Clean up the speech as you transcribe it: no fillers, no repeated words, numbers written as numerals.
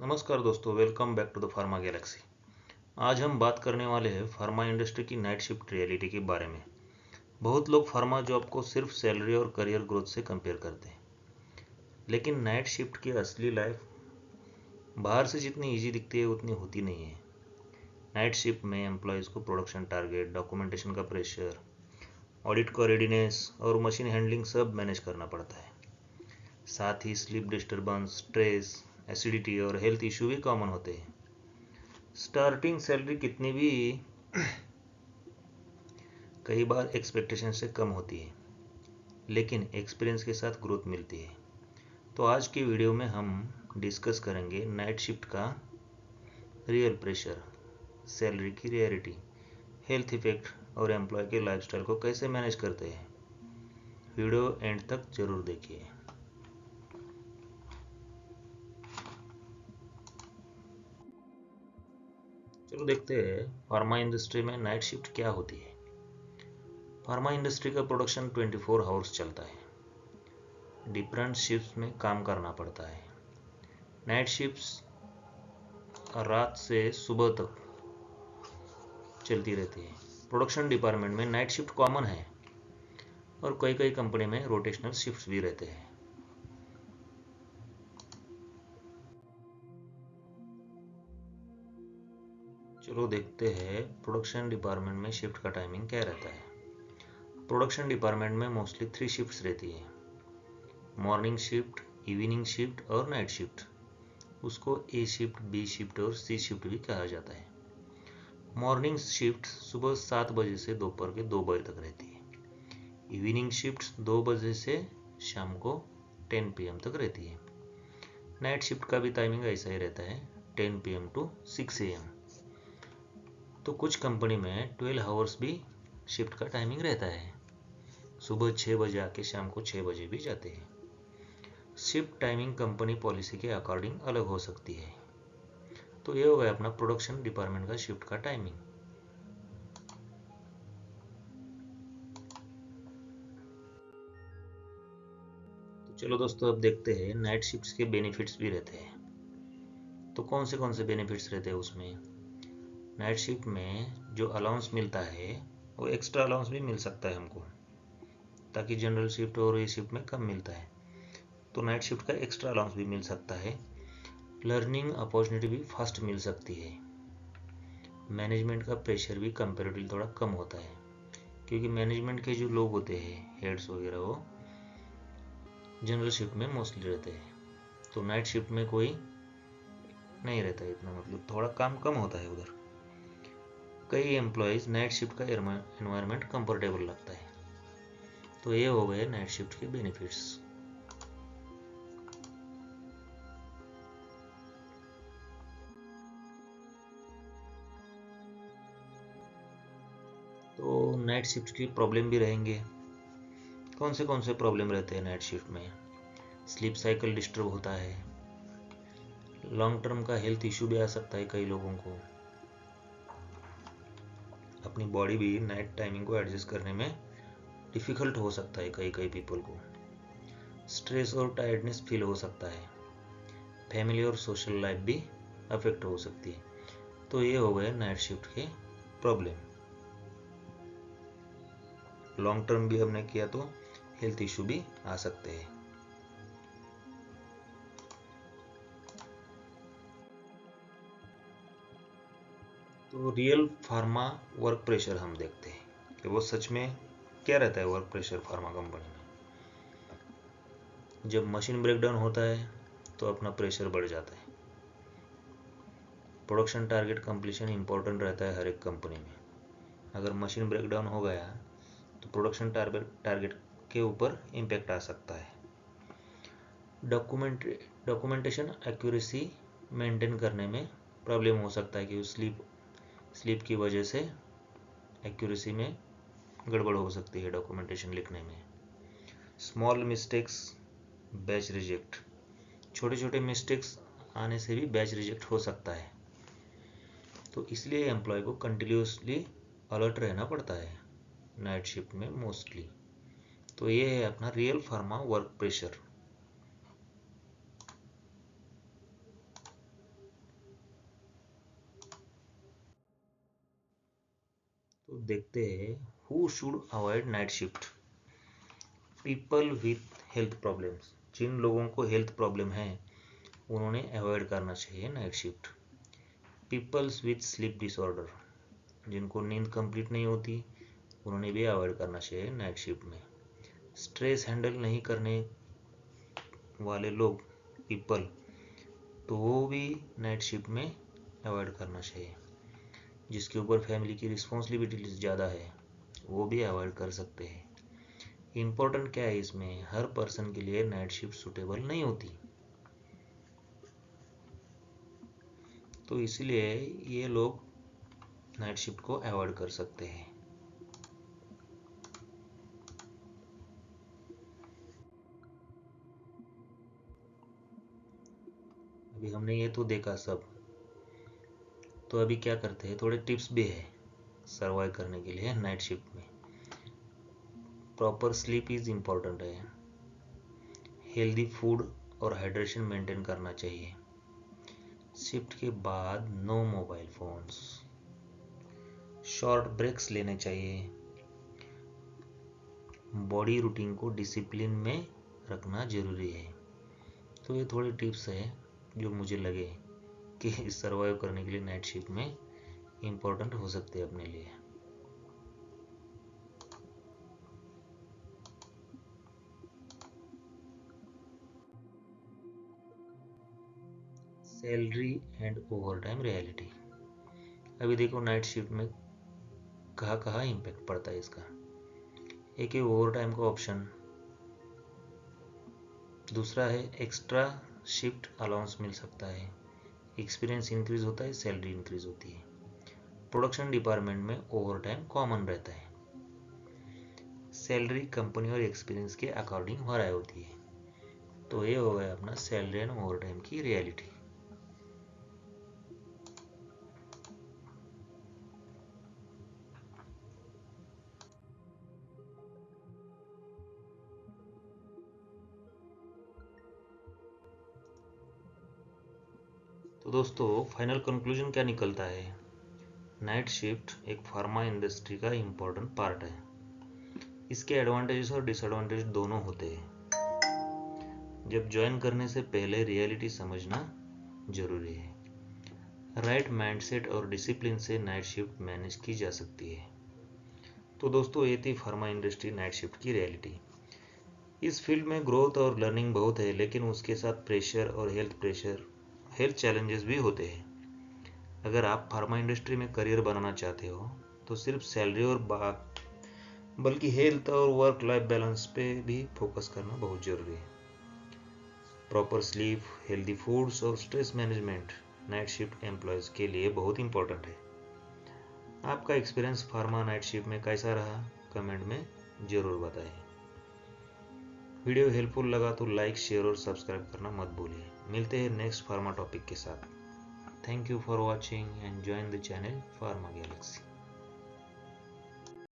नमस्कार दोस्तों, welcome back to the pharma galaxy. आज हम बात करने वाले हैं फार्मा इंडस्ट्री की नाइट शिफ्ट रियलिटी के बारे में। बहुत लोग फार्मा जॉब को सिर्फ सैलरी और करियर ग्रोथ से कंपेयर करते हैं, लेकिन नाइट शिफ्ट की असली लाइफ बाहर से जितनी इजी दिखती है उतनी होती नहीं है। नाइट शिफ्ट में एम्प्लॉयज़ को प्रोडक्शन टारगेट, डॉक्यूमेंटेशन का प्रेशर, ऑडिट का रेडीनेस और मशीन हैंडलिंग सब मैनेज करना पड़ता है। साथ ही स्लीप डिस्टर्बेंस, स्ट्रेस, एसिडिटी और हेल्थ इशू भी कॉमन होते हैं। स्टार्टिंग सैलरी कितनी भी कई बार एक्सपेक्टेशन से कम होती है, लेकिन एक्सपीरियंस के साथ ग्रोथ मिलती है। तो आज की वीडियो में हम डिस्कस करेंगे नाइट शिफ्ट का रियल प्रेशर, सैलरी की रियलिटी, हेल्थ इफेक्ट और एम्प्लॉय के लाइफस्टाइल को कैसे मैनेज करते हैं। वीडियो एंड तक जरूर देखिए। चलो देखते हैं फार्मा इंडस्ट्री में नाइट शिफ्ट क्या होती है। फार्मा इंडस्ट्री का प्रोडक्शन 24 आवर्स चलता है। डिफरेंट शिफ्ट्स में काम करना पड़ता है। नाइट शिफ्ट्स रात से सुबह तक चलती रहती है। प्रोडक्शन डिपार्टमेंट में नाइट शिफ्ट कॉमन है और कई कई कंपनी में रोटेशनल शिफ्ट्स भी रहते हैं। चलो देखते हैं प्रोडक्शन डिपार्टमेंट में शिफ्ट का टाइमिंग क्या रहता है। प्रोडक्शन डिपार्टमेंट में मोस्टली 3 शिफ्ट्स रहती है: मॉर्निंग शिफ्ट, इवनिंग शिफ्ट और नाइट शिफ्ट। उसको ए शिफ्ट, बी शिफ्ट और सी शिफ्ट भी कहा जाता है। मॉर्निंग शिफ्ट सुबह 7 बजे से दोपहर के 2 बजे तक रहती है। इवनिंग शिफ्ट 2 बजे से शाम को 10 PM तक रहती है। नाइट शिफ्ट का भी टाइमिंग ऐसा ही रहता है, 10 PM टू 6 AM। तो कुछ कंपनी में 12 आवर्स भी शिफ्ट का टाइमिंग रहता है। सुबह 6 बजे आके शाम को 6 बजे भी जाते हैं। शिफ्ट टाइमिंग कंपनी पॉलिसी के अकॉर्डिंग अलग हो सकती है। तो ये हो गया अपना प्रोडक्शन डिपार्टमेंट का शिफ्ट का टाइमिंग। तो चलो दोस्तों, अब देखते हैं नाइट शिफ्ट्स के बेनिफिट्स भी रहते हैं। तो कौन से बेनिफिट्स रहते हैं उसमें। नाइट शिफ्ट में जो अलाउंस मिलता है वो एक्स्ट्रा अलाउंस भी मिल सकता है हमको, ताकि जनरल शिफ्ट और ये शिफ्ट में कम मिलता है, तो नाइट शिफ्ट का एक्स्ट्रा अलाउंस भी मिल सकता है। लर्निंग अपॉर्चुनिटी भी फास्ट मिल सकती है। मैनेजमेंट का प्रेशर भी कंपेरेटिवली थोड़ा कम होता है, क्योंकि मैनेजमेंट के जो लोग होते हैं, हेड्स वगैरह, वो जनरल शिफ्ट में मोस्टली रहते हैं। तो नाइट शिफ्ट में कोई नहीं रहता है इतना, मतलब थोड़ा काम कम होता है उधर। कई एम्प्लॉयज़ नाइट शिफ्ट का एनवायरनमेंट कंफर्टेबल लगता है। तो ये हो गए नाइट शिफ्ट के बेनिफिट्स। तो नाइट शिफ्ट की प्रॉब्लम भी रहेंगे। कौन से प्रॉब्लम रहते हैं नाइट शिफ्ट में। स्लीप साइकिल डिस्टर्ब होता है। लॉन्ग टर्म का हेल्थ इशू भी आ सकता है कई लोगों को। अपनी बॉडी भी नाइट टाइमिंग को एडजस्ट करने में डिफ़िकल्ट हो सकता है कई पीपल को। स्ट्रेस और टायर्डनेस फील हो सकता है। फैमिली और सोशल लाइफ भी अफेक्ट हो सकती है। तो ये हो गए नाइट शिफ्ट के प्रॉब्लम। लॉन्ग टर्म भी हमने किया तो हेल्थ इशू भी आ सकते हैं। तो रियल फार्मा वर्क प्रेशर हम देखते हैं कि वो सच में क्या रहता है वर्क प्रेशर फार्मा कंपनी में। जब मशीन ब्रेकडाउन होता है तो अपना प्रेशर बढ़ जाता है। प्रोडक्शन टारगेट कंप्लीशन इंपॉर्टेंट रहता है हर एक कंपनी में। अगर मशीन ब्रेकडाउन हो गया तो प्रोडक्शन टारगेट के ऊपर इम्पैक्ट आ सकता है। डॉक्यूमेंटेशन एक्यूरेसी मेंटेन करने में प्रॉब्लम हो सकता है, कि स्लीप की वजह से एक्यूरेसी में गड़बड़ हो सकती है डॉक्यूमेंटेशन लिखने में। स्मॉल मिस्टेक्स, बैच रिजेक्ट, छोटे मिस्टेक्स आने से भी बैच रिजेक्ट हो सकता है। तो इसलिए एम्प्लॉय को कंटिन्यूसली अलर्ट रहना पड़ता है नाइट शिफ्ट में मोस्टली। तो ये है अपना रियल फार्मा वर्क प्रेशर। तो देखते हैं who should avoid night shift. People with health problems, जिन लोगों को हेल्थ प्रॉब्लम है उन्होंने अवॉइड करना चाहिए night shift. Peoples with sleep disorder, जिनको नींद कंप्लीट नहीं होती उन्होंने भी अवॉइड करना चाहिए नाइट शिफ्ट में। स्ट्रेस हैंडल नहीं करने वाले लोग पीपल, तो वो भी नाइट शिफ्ट में अवॉइड करना चाहिए। जिसके ऊपर फैमिली की रिस्पॉन्सिबिलिटीज ज़्यादा है वो भी अवॉइड कर सकते हैं। इम्पोर्टेंट क्या है इसमें, हर पर्सन के लिए नाइट शिफ्ट सूटेबल नहीं होती, तो इसलिए ये लोग नाइट शिफ्ट को अवॉइड कर सकते हैं। अभी हमने ये तो देखा सब, तो अभी क्या करते हैं, थोड़े टिप्स भी है सर्वाइव करने के लिए नाइट शिफ्ट में। प्रॉपर स्लीप इज इम्पोर्टेंट है। हेल्दी फूड और हाइड्रेशन मेंटेन करना चाहिए। शिफ्ट के बाद no mobile phones. Short breaks लेने चाहिए। बॉडी रूटीन को डिसिप्लिन में रखना जरूरी है। तो ये थोड़े टिप्स है जो मुझे लगे कि सर्वाइव करने के लिए नाइट शिफ्ट में इम्पोर्टेंट हो सकते हैं अपने लिए। Salary and over time reality. अभी देखो नाइट शिफ्ट में कहाँ कहाँ इम्पैक्ट पड़ता है इसका। एक है ओवर टाइम का ऑप्शन, दूसरा है एक्स्ट्रा शिफ्ट अलाउंस मिल सकता है, एक्सपीरियंस इंक्रीज होता है, सैलरी इंक्रीज होती है। प्रोडक्शन डिपार्टमेंट में ओवर टाइम कॉमन रहता है। सैलरी कंपनी और एक्सपीरियंस के अकॉर्डिंग वराई होती है। तो ये हो गया अपना सैलरी एंड ओवर टाइम की रियलिटी। तो दोस्तों फाइनल कंक्लूजन क्या निकलता है, नाइट शिफ्ट एक फार्मा इंडस्ट्री का इम्पोर्टेंट पार्ट है। इसके एडवांटेजेस और डिसएडवांटेज दोनों होते हैं। जब ज्वाइन करने से पहले रियलिटी समझना जरूरी है। राइट माइंडसेट और डिसिप्लिन से नाइट शिफ्ट मैनेज की जा सकती है। तो दोस्तों ये थी फार्मा इंडस्ट्री नाइट शिफ्ट की रियलिटी। इस फील्ड में ग्रोथ और लर्निंग बहुत है, लेकिन उसके साथ प्रेशर और हेल्थ चैलेंजेस भी होते हैं। अगर आप फार्मा इंडस्ट्री में करियर बनाना चाहते हो तो सिर्फ सैलरी और बल्कि हेल्थ और वर्क लाइफ बैलेंस पे भी फोकस करना बहुत जरूरी है। प्रॉपर स्लीप, हेल्दी फूड्स और stress management night shift employees के लिए बहुत इंपॉर्टेंट है। आपका एक्सपीरियंस फार्मा नाइट शिफ्ट में कैसा रहा कमेंट में ज़रूर बताएं। वीडियो हेल्पफुल लगा तो लाइक, शेयर और सब्सक्राइब करना मत भूलिए। मिलते हैं नेक्स्ट फार्मा टॉपिक के साथ। Thank you for watching and join the channel pharma Galaxy.